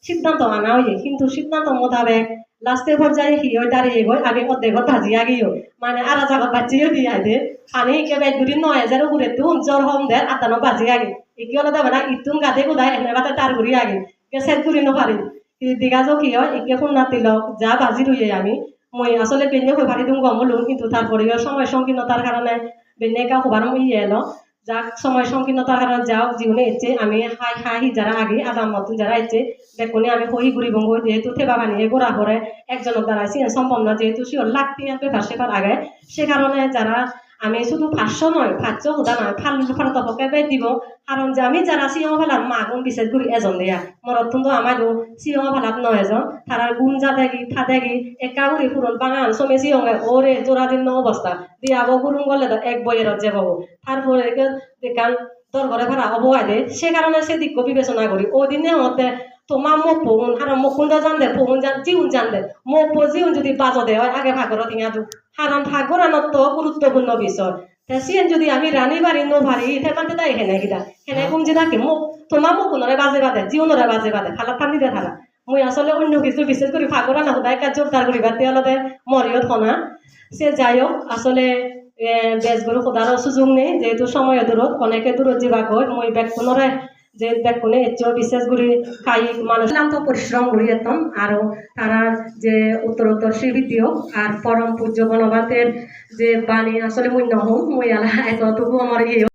সিদ্ধান্ত আনা হয়ে কিন্তু সিদ্ধান্ত মোতাবেক লাস্টে পর্যায়ে কি ওই দাঁড়িয়ে গই আগে অর্ধেকত ভাজি আগেও মানে আর জায়গা বাজিও দিয়ে আইদে পানি একেবারে দুটি 9,000 উপরে তুন জ্বর হম দেয় আদানো বাজি আগে একি হলো দেবে না ইতুন গাদে কোদায় এনে বাতে তার ঘুরি আগে সেট করি নপারি দিঘা যো কি হয় একে ফোন নাতিল যা বাজি রইয়ে আমি মই আসলে বেনে হয়ে পারি তুমি গম হলুম কিন্তু তারপরেও সময় সংকীর্ণতার কারণে বেনে কা হবার ইয়ে এলো যাক সময় সংকীর্ণতার কারণে যাও জীবনে এসছে আমি হাই যারা আগে আদাম মতন যারা এসছে দেখুনি আমি হই ঘুরি বঙ্গ যেহেতু থেবা বানিয়ে গোড়া করে একজনের দ্বারা সম্ভব না যেহেতু শিওর লাগতে পেপার সেপার আগে সে কারণে যারা আমি শুধু 500 নয় 500 হুদা নয় ফালতু পকে বেদ দিব কারণ যে আমি যারা সিও ফেলার মাগুন বিশেষ করে এজন দেয়া মরতুন তো আমার সিও ফেলার নয় এজন তারা গুণ যা দেখি থা দেখি একা ঘুরি ফুরন বাঙান সমে সিও ওরে জোড়া দিন অবস্থা দিয়াবো গুরুং গলে এক বইয়ের যে পাবো তারপরে দেখান তোর ঘরে ভাড়া হবো আদে সে কারণে সে দিক বিবেচনা করি ওই দিনে হতে তোমার মোক পগুন আর মোক কুন্ডা জান দে পগুন জান জিউন জান দে মোক জিউন যদি বাজো দে হয় আগে ভাগর টিঙা দু কারণ ভাগরানত তো গুরুত্বপূর্ণ বিষয় সিয়েন যদি আমি রানী বাড়ি নো ভারি ইতে মানতে তাই হেনে কিটা হেনে কুমজি থাকে মোক তোমার মোক কোনরে বাজে বাদে জিউনরে বাজে বাদে ফালা ফান্দি দে থাকা মুই আসলে অন্য কিছু বিশেষ করে ভাগরা না হুদায় কাজ জোরদার করি বাদ দেওয়ালতে মরিয়ত হনা সে যাই হোক আসলে বেশ গরু খোদারও সুযোগ নেই যেহেতু সময় দূরত অনেকে দূরত যাবা কয় মই ব্যাগখনরে যে ব্যাগখনে এর বিশেষ করে খাই মানুষ তো পরিশ্রম করি যেতাম আরও তারা যে উত্তরোত্তর শ্রীবৃদ্ধিও আর পরম পূজ্য বনবাতের যে বাণী আসলে মুই নহম মই আলা এতটুকু আমার ইয়ে